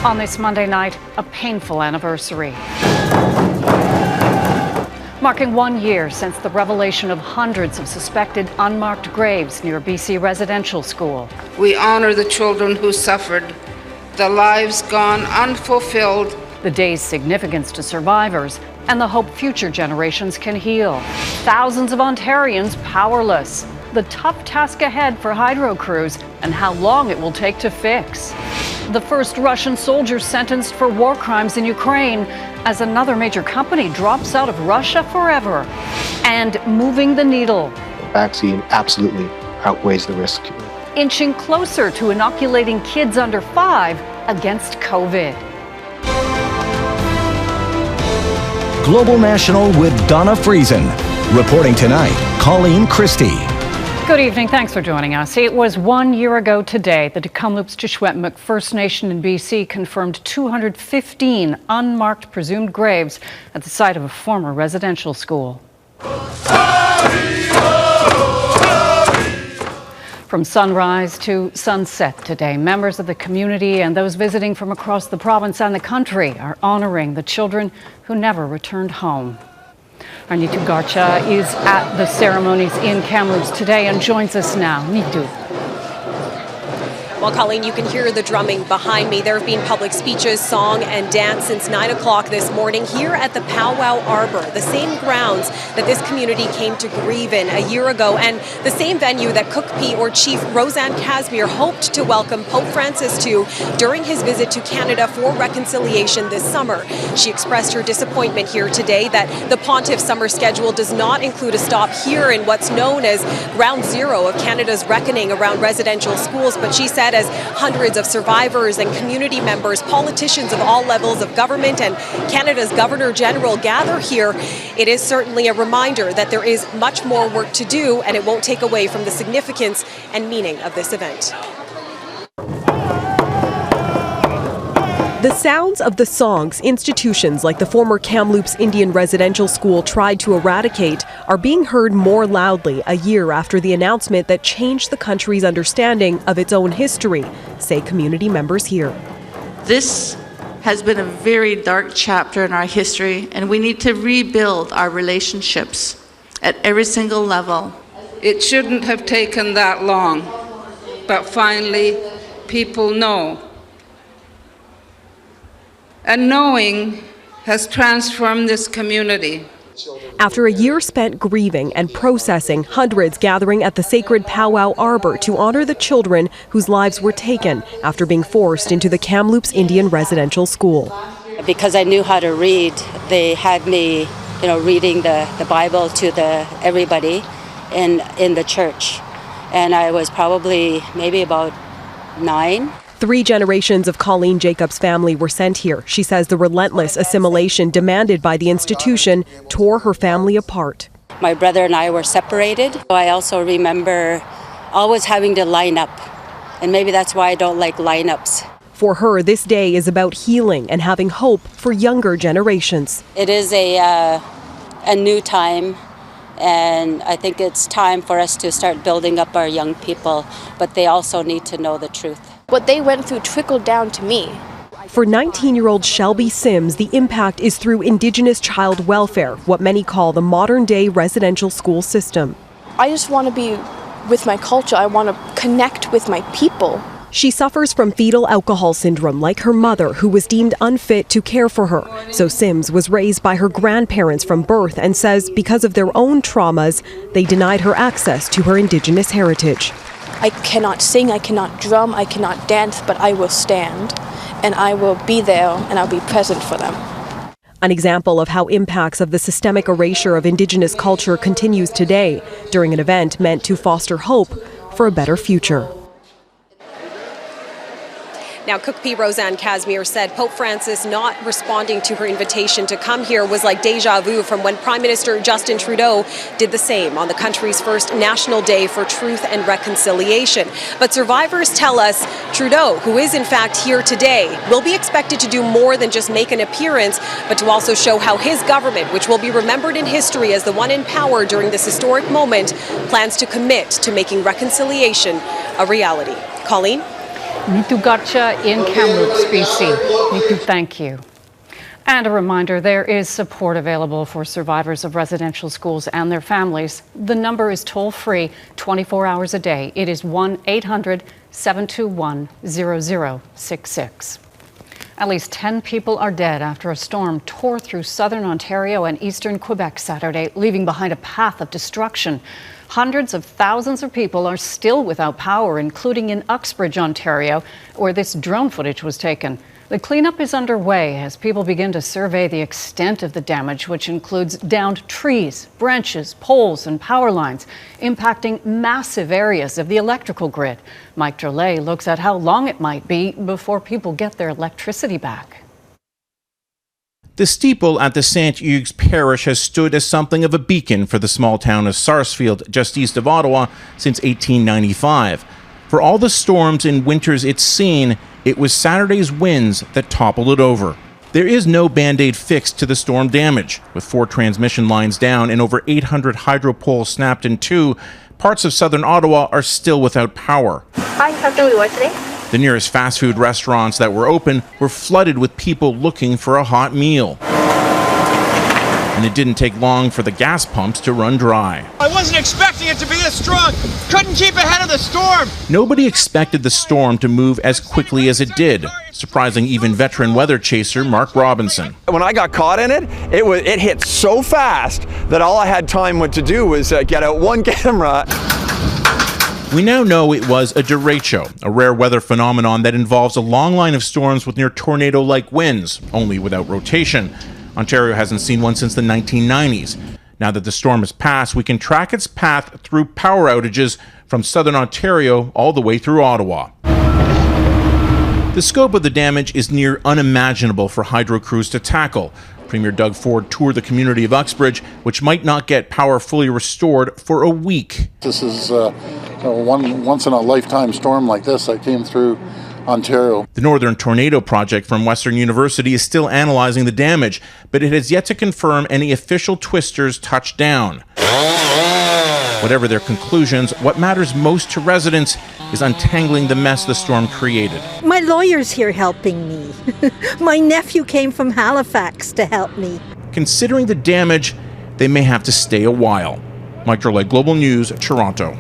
On this Monday night, a painful anniversary. Marking 1 year since the revelation of hundreds of suspected unmarked graves near BC Residential School. We honor the children who suffered, the lives gone unfulfilled. The day's significance to survivors and the hope future generations can heal. Thousands of Ontarians powerless. The tough task ahead for hydro crews and how long it will take to fix. The first Russian soldier sentenced for war crimes in Ukraine as another major company drops out of Russia forever. And moving the needle. The vaccine absolutely outweighs the risk. Inching closer to inoculating kids under 5 against COVID. Global National with Donna Friesen. Reporting tonight, Colleen Christie. Good evening. Thanks for joining us. It was 1 year ago today that Tk'emlúps Secwépemc First Nation in BC confirmed 215 unmarked presumed graves at the site of a former residential school. From sunrise to sunset today, members of the community and those visiting from across the province and the country are honoring the children who never returned home. Our Neetu Garcha is at the ceremonies in Kamloops today and joins us now. Neetu. Well, Colleen, you can hear the drumming behind me. There have been public speeches, song and dance since 9 o'clock this morning here at the Powwow Arbor, the same grounds that this community came to grieve in a year ago, and the same venue that Cookpee or Chief Rosanne Casimir hoped to welcome Pope Francis to during his visit to Canada for reconciliation this summer. She expressed her disappointment here today that the Pontiff's summer schedule does not include a stop here in what's known as ground zero of Canada's reckoning around residential schools, but she said as hundreds of survivors and community members, politicians of all levels of government and Canada's Governor General gather here, it is certainly a reminder that there is much more work to do, and it won't take away from the significance and meaning of this event. The sounds of the songs institutions like the former Kamloops Indian Residential School tried to eradicate are being heard more loudly a year after the announcement that changed the country's understanding of its own history, say community members here. This has been a very dark chapter in our history, and we need to rebuild our relationships at every single level. It shouldn't have taken that long, but finally people know. And knowing has transformed this community. After a year spent grieving and processing, hundreds gathering at the sacred Powwow Arbor to honor the children whose lives were taken after being forced into the Kamloops Indian Residential School. Because I knew how to read, they had me, reading the Bible to everybody in the church. And I was probably maybe about 9. 3 generations of Colleen Jacob's family were sent here. She says the relentless assimilation demanded by the institution tore her family apart. My brother and I were separated. I also remember always having to line up, and maybe that's why I don't like lineups. For her, this day is about healing and having hope for younger generations. It is a new time, and I think it's time for us to start building up our young people, but they also need to know the truth. What they went through trickled down to me. For 19-year-old Shelby Sims, the impact is through Indigenous child welfare, what many call the modern-day residential school system. I just want to be with my culture. I want to connect with my people. She suffers from fetal alcohol syndrome like her mother, who was deemed unfit to care for her. So Sims was raised by her grandparents from birth and says because of their own traumas, they denied her access to her Indigenous heritage. I cannot sing, I cannot drum, I cannot dance, but I will stand, and I will be there, and I'll be present for them. An example of how impacts of the systemic erasure of Indigenous culture continues today during an event meant to foster hope for a better future. Now, Cookpee Rosanne Casimir said Pope Francis not responding to her invitation to come here was like deja vu from when Prime Minister Justin Trudeau did the same on the country's first National Day for Truth and Reconciliation. But survivors tell us Trudeau, who is in fact here today, will be expected to do more than just make an appearance, but to also show how his government, which will be remembered in history as the one in power during this historic moment, plans to commit to making reconciliation a reality. Colleen? Neetu Garcha in Kamloops, BC. Neetu, thank you. And a reminder, there is support available for survivors of residential schools and their families. The number is toll-free, 24 hours a day. It is 1-800-721-0066. At least 10 people are dead after a storm tore through southern Ontario and eastern Quebec Saturday, leaving behind a path of destruction. Hundreds of thousands of people are still without power, including in Uxbridge, Ontario, where this drone footage was taken. The cleanup is underway as people begin to survey the extent of the damage, which includes downed trees, branches, poles, and power lines, impacting massive areas of the electrical grid. Mike Drolet looks at how long it might be before people get their electricity back. The steeple at the St. Hugues Parish has stood as something of a beacon for the small town of Sarsfield, just east of Ottawa, since 1895. For all the storms and winters it's seen, it was Saturday's winds that toppled it over. There is no Band-Aid fix to the storm damage. With 4 transmission lines down and over 800 hydro poles snapped in two, parts of southern Ottawa are still without power. Hi, how can we work today? The nearest fast food restaurants that were open were flooded with people looking for a hot meal. And it didn't take long for the gas pumps to run dry. I wasn't expecting it to be this strong. Couldn't keep ahead of the storm. Nobody expected the storm to move as quickly as it did, surprising even veteran weather chaser Mark Robinson. When I got caught in it, it hit so fast that all I had time to do was get out one camera. We now know it was a derecho, a rare weather phenomenon that involves a long line of storms with near tornado-like winds, only without rotation. Ontario hasn't seen one since the 1990s. Now that the storm has passed, we can track its path through power outages from southern Ontario all the way through Ottawa. The scope of the damage is near unimaginable for hydro crews to tackle. Premier Doug Ford toured the community of Uxbridge, which might not get power fully restored for a week. This is one once-in-a-lifetime storm like this that came through Ontario. The Northern Tornado Project from Western University is still analyzing the damage, but it has yet to confirm any official twisters touched down. Whatever their conclusions, what matters most to residents is untangling the mess the storm created. My lawyer's here helping me. My nephew came from Halifax to help me. Considering the damage, they may have to stay a while. Mike Drolet, Global News, Toronto.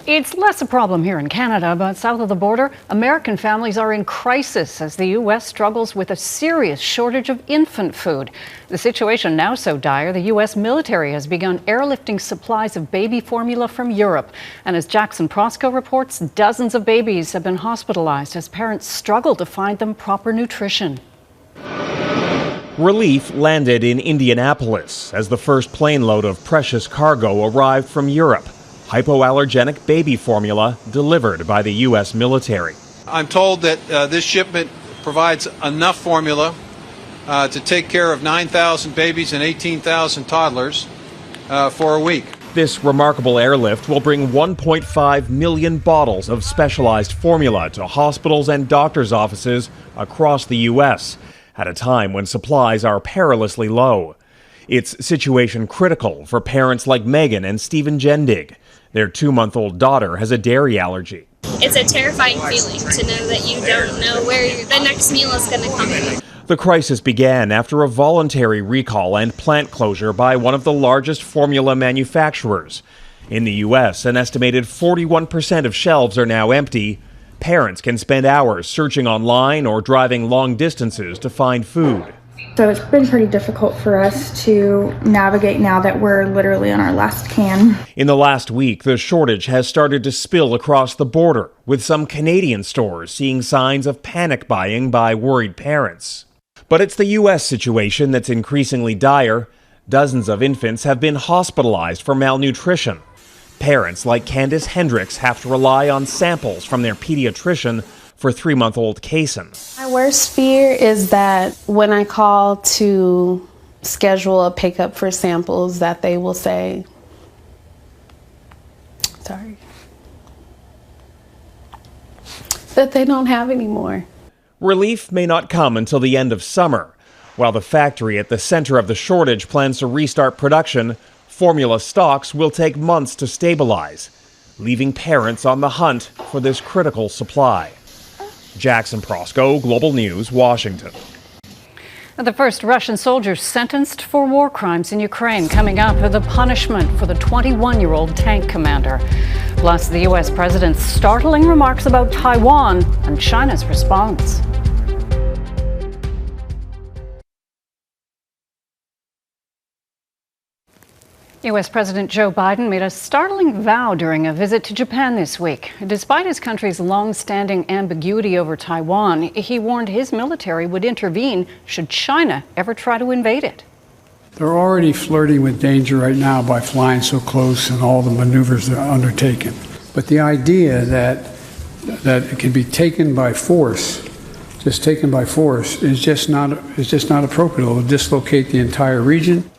It's less a problem here in Canada, but south of the border, American families are in crisis as the U.S. struggles with a serious shortage of infant food. The situation now so dire, the U.S. military has begun airlifting supplies of baby formula from Europe. And as Jackson Prosco reports, dozens of babies have been hospitalized as parents struggle to find them proper nutrition. Relief landed in Indianapolis as the first plane load of precious cargo arrived from Europe. Hypoallergenic baby formula delivered by the U.S. military. I'm told that this shipment provides enough formula to take care of 9,000 babies and 18,000 toddlers for a week. This remarkable airlift will bring 1.5 million bottles of specialized formula to hospitals and doctors' offices across the U.S. at a time when supplies are perilously low. It's situation critical for parents like Megan and Stephen Jendig. Their 2-month-old daughter has a dairy allergy. It's a terrifying feeling to know that you don't know where the next meal is going to come from. The crisis began after a voluntary recall and plant closure by one of the largest formula manufacturers. In the U.S., an estimated 41% of shelves are now empty. Parents can spend hours searching online or driving long distances to find food. So it's been pretty difficult for us to navigate now that we're literally on our last can. In the last week, the shortage has started to spill across the border, with some Canadian stores seeing signs of panic buying by worried parents. But it's the U.S. situation that's increasingly dire. Dozens of infants have been hospitalized for malnutrition. Parents like Candace Hendricks have to rely on samples from their pediatrician for 3-month-old Kason. My worst fear is that when I call to schedule a pickup for samples that they will say, that they don't have any more. Relief may not come until the end of summer. While the factory at the center of the shortage plans to restart production, formula stocks will take months to stabilize. leaving parents on the hunt for this critical supply. Jackson Prosco, Global News, Washington. The first Russian soldier sentenced for war crimes in Ukraine coming up with a punishment for the 21-year-old tank commander. Plus, the U.S. president's startling remarks about Taiwan and China's response. U.S. President Joe Biden made a startling vow during a visit to Japan this week. Despite his country's long-standing ambiguity over Taiwan, he warned his military would intervene should China ever try to invade it. They're already flirting with danger right now by flying so close and all the maneuvers that are undertaken. But the idea that it can be taken by force, just taken by force, is just not appropriate. It will dislocate the entire region.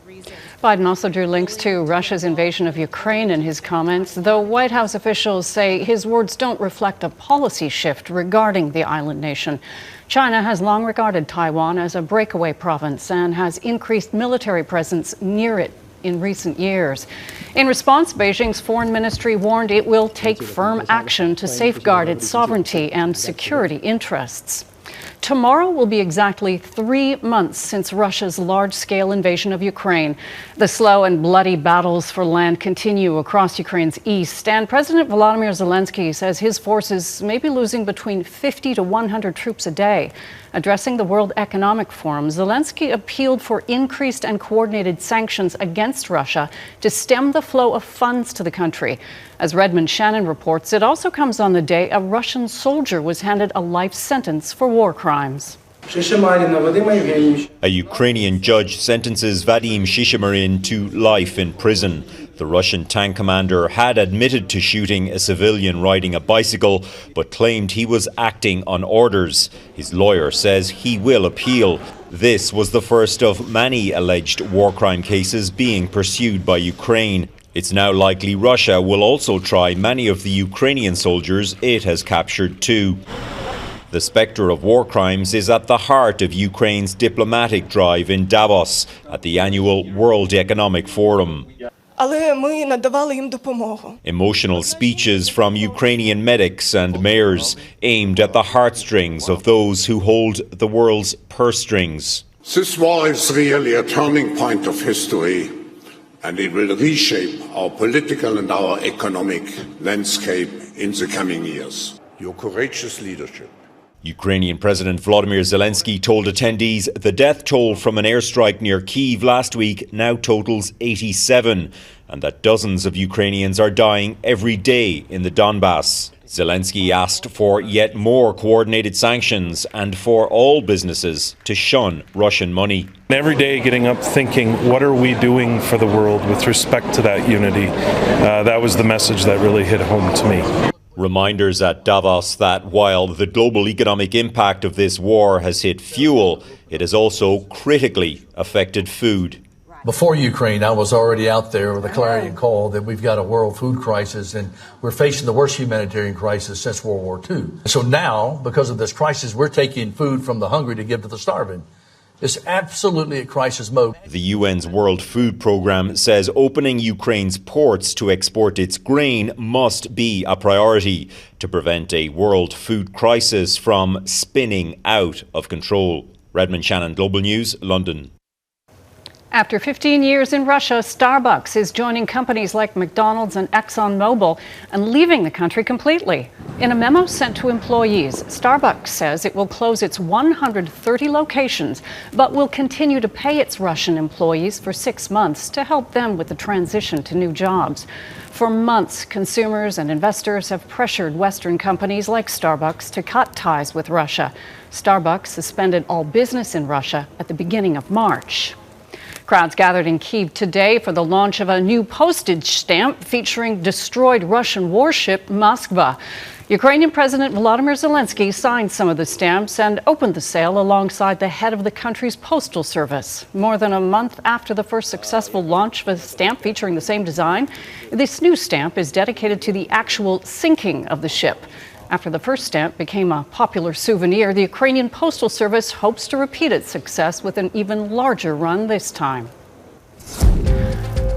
Biden also drew links to Russia's invasion of Ukraine in his comments, though White House officials say his words don't reflect a policy shift regarding the island nation. China has long regarded Taiwan as a breakaway province and has increased military presence near it in recent years. In response, Beijing's foreign ministry warned it will take firm action to safeguard its sovereignty and security interests. Tomorrow will be exactly 3 months since Russia's large-scale invasion of Ukraine. The slow and bloody battles for land continue across Ukraine's east, and President Volodymyr Zelensky says his forces may be losing between 50 to 100 troops a day. Addressing the World Economic Forum, Zelensky appealed for increased and coordinated sanctions against Russia to stem the flow of funds to the country. As Redmond Shannon reports, it also comes on the day a Russian soldier was handed a life sentence for war crimes. A Ukrainian judge sentences Vadim Shishimarin to life in prison. The Russian tank commander had admitted to shooting a civilian riding a bicycle, but claimed he was acting on orders. His lawyer says he will appeal. This was the first of many alleged war crime cases being pursued by Ukraine. It's now likely Russia will also try many of the Ukrainian soldiers it has captured too. The spectre of war crimes is at the heart of Ukraine's diplomatic drive in Davos at the annual World Economic Forum. Emotional speeches from Ukrainian medics and mayors aimed at the heartstrings of those who hold the world's purse strings. This war is really a turning point of history, and it will reshape our political and our economic landscape in the coming years. Your courageous leadership. Ukrainian President Volodymyr Zelensky told attendees the death toll from an airstrike near Kyiv last week now totals 87, and that dozens of Ukrainians are dying every day in the Donbass. Zelensky asked for yet more coordinated sanctions and for all businesses to shun Russian money. Every day getting up thinking, what are we doing for the world with respect to that unity? That was the message that really hit home to me. Reminders at Davos that while the global economic impact of this war has hit fuel, it has also critically affected food. Before Ukraine, I was already out there with a clarion call that we've got a world food crisis and we're facing the worst humanitarian crisis since World War II. So now, because of this crisis, we're taking food from the hungry to give to the starving. It's absolutely a crisis mode. The UN's World Food Programme says opening Ukraine's ports to export its grain must be a priority to prevent a world food crisis from spinning out of control. Redmond Shannon, Global News, London. After 15 years in Russia, Starbucks is joining companies like McDonald's and ExxonMobil and leaving the country completely. In a memo sent to employees, Starbucks says it will close its 130 locations, but will continue to pay its Russian employees for 6 months to help them with the transition to new jobs. For months, consumers and investors have pressured Western companies like Starbucks to cut ties with Russia. Starbucks suspended all business in Russia at the beginning of March. Crowds gathered in Kyiv today for the launch of a new postage stamp featuring destroyed Russian warship Moskva. Ukrainian President Volodymyr Zelensky signed some of the stamps and opened the sale alongside the head of the country's postal service. More than a month after the first successful launch of a stamp featuring the same design, this new stamp is dedicated to the actual sinking of the ship. After the first stamp became a popular souvenir, the Ukrainian Postal Service hopes to repeat its success with an even larger run this time.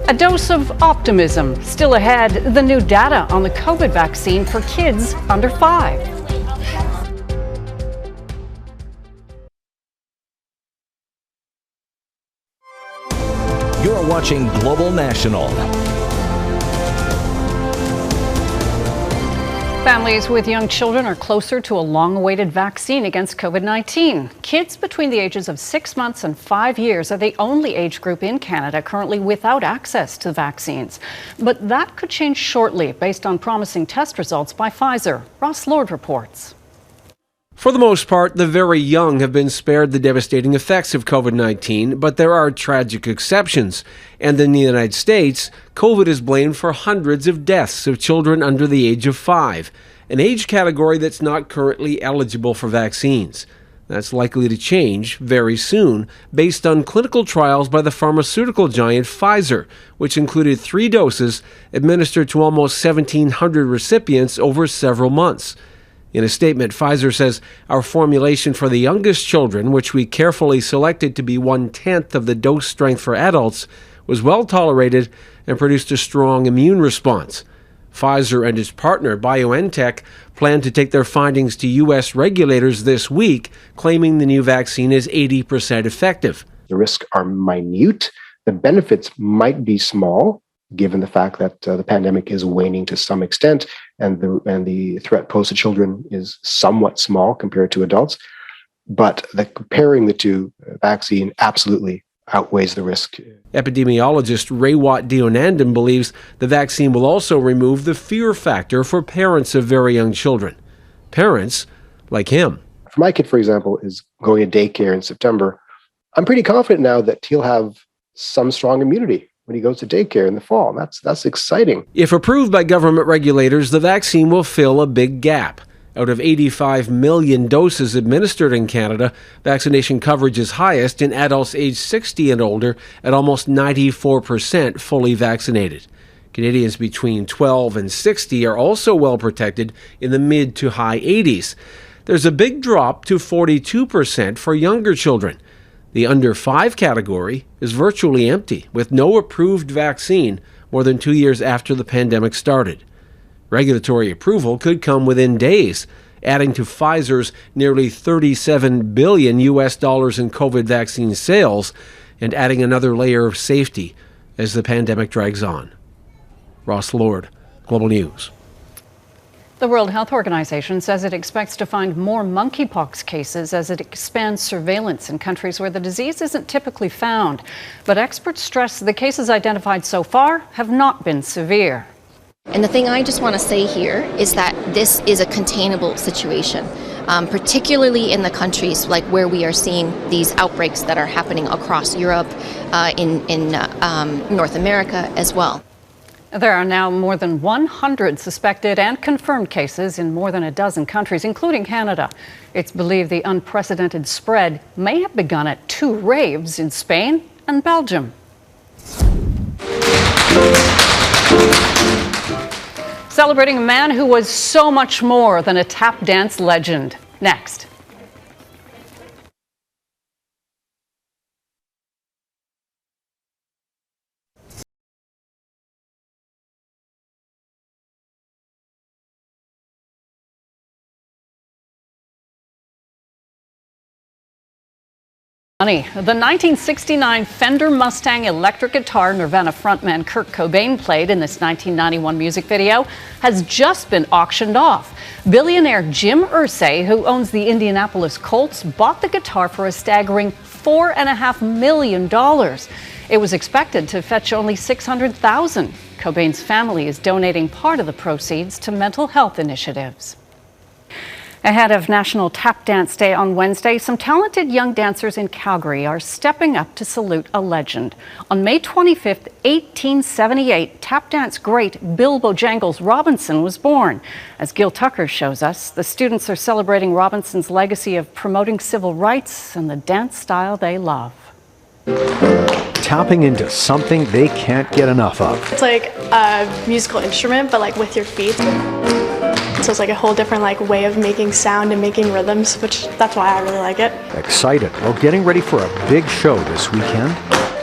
A dose of optimism still ahead. The new data on the COVID vaccine for kids under 5. You're watching Global National. Families with young children are closer to a long-awaited vaccine against COVID-19. Kids between the ages of 6 months and 5 years are the only age group in Canada currently without access to vaccines. But that could change shortly based on promising test results by Pfizer. Ross Lord reports. For the most part, the very young have been spared the devastating effects of COVID-19, but there are tragic exceptions. And in the United States, COVID is blamed for hundreds of deaths of children under the age of 5, an age category that's not currently eligible for vaccines. That's likely to change very soon, based on clinical trials by the pharmaceutical giant Pfizer, which included 3 doses administered to almost 1,700 recipients over several months. In a statement, Pfizer says our formulation for the youngest children, which we carefully selected to be 1/10 of the dose strength for adults, was well tolerated and produced a strong immune response. Pfizer and its partner, BioNTech, plan to take their findings to U.S. regulators this week, claiming the new vaccine is 80% effective. The risks are minute. The benefits might be small, given the fact that the pandemic is waning to some extent, and the threat posed to children is somewhat small compared to adults. But comparing the two, vaccine absolutely outweighs the risk. Epidemiologist Raywat Deonandan believes the vaccine will also remove the fear factor for parents of very young children. Parents like him. For my kid, for example, is going to daycare in September. I'm pretty confident now that he'll have some strong immunity when he goes to daycare in the fall. That's exciting. If approved by government regulators, the vaccine will fill a big gap. Out of 85 million doses administered in Canada, vaccination coverage is highest in adults aged 60 and older at almost 94% fully vaccinated. Canadians between 12 and 60 are also well protected in the mid to high 80s. There's a big drop to 42% for younger children. The under 5 category is virtually empty, with no approved vaccine more than 2 years after the pandemic started. Regulatory approval could come within days, adding to Pfizer's nearly $37 billion in COVID vaccine sales and adding another layer of safety as the pandemic drags on. Ross Lord, Global News. The World Health Organization says it expects to find more monkeypox cases as it expands surveillance in countries where the disease isn't typically found. But experts stress the cases identified so far have not been severe. And the thing I just want to say here is that this is a containable situation, particularly in the countries like where we are seeing these outbreaks that are happening across Europe, in North America as well. There are now more than 100 suspected and confirmed cases in more than a dozen countries, including Canada. It's believed the unprecedented spread may have begun at 2 raves in Spain and Belgium. Celebrating a man who was so much more than a tap dance legend. Next. The 1969 Fender Mustang electric guitar Nirvana frontman Kirk Cobain played in this 1991 music video has just been auctioned off. Billionaire Jim Irsay, who owns the Indianapolis Colts, bought the guitar for a staggering $4.5 million. It was expected to fetch only $600,000. Cobain's family is donating part of the proceeds to mental health initiatives. Ahead of National Tap Dance Day on Wednesday, some talented young dancers in Calgary are stepping up to salute a legend. On May 25th, 1878, tap dance great Bill Bojangles Robinson was born. As Gil Tucker shows us, the students are celebrating Robinson's legacy of promoting civil rights and the dance style they love. Tapping into something they can't get enough of. It's like a musical instrument, but like with your feet. So it's like a whole different way of making sound and making rhythms, which that's why I really like it. Excited. We're getting ready for a big show this weekend.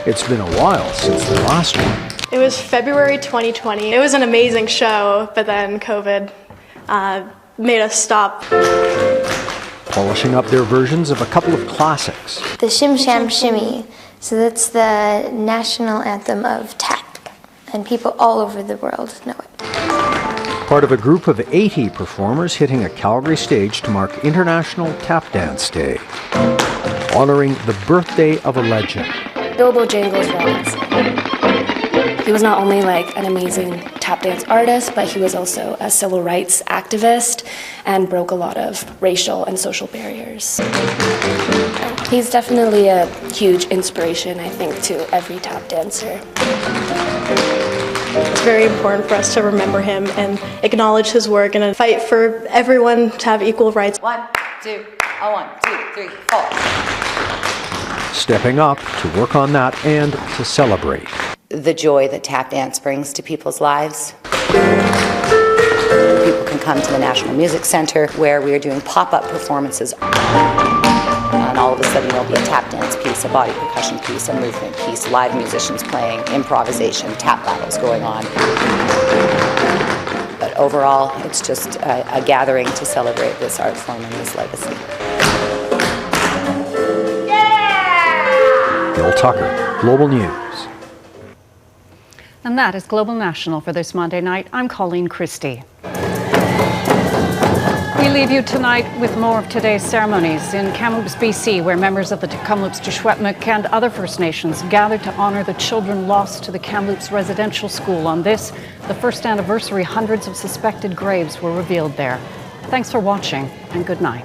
It's been a while since the last one. It was February 2020. It was an amazing show, but then COVID made us stop. Polishing up their versions of a couple of classics. The Shim Sham Shimmy. So that's the national anthem of tap, and people all over the world know it. Part of a group of 80 performers hitting a Calgary stage to mark International Tap Dance Day, honoring the birthday of a legend. Bilbo Jangles Robinson. He was not only like an amazing tap dance artist, but he was also a civil rights activist and broke a lot of racial and social barriers. He's definitely a huge inspiration, I think, to every tap dancer. It's very important for us to remember him and acknowledge his work and fight for everyone to have equal rights. 1, 2, 1, 2, 3, 4. Stepping up to work on that and to celebrate. The joy that tap dance brings to people's lives. People can come to the National Music Center where we are doing pop-up performances. And all of a sudden there'll be a tap dance piece, a body percussion piece, a movement piece, live musicians playing, improvisation, tap battles going on. But overall, it's just a gathering to celebrate this art form and this legacy. Bill Tucker, Global News. And that is Global National for this Monday night. I'm Colleen Christie. We leave you tonight with more of today's ceremonies in Kamloops, BC, where members of the Tk'emlúps, Secwépemc and other First Nations gathered to honor the children lost to the Kamloops residential school. On this, the first anniversary, hundreds of suspected graves were revealed there. Thanks for watching, and good night.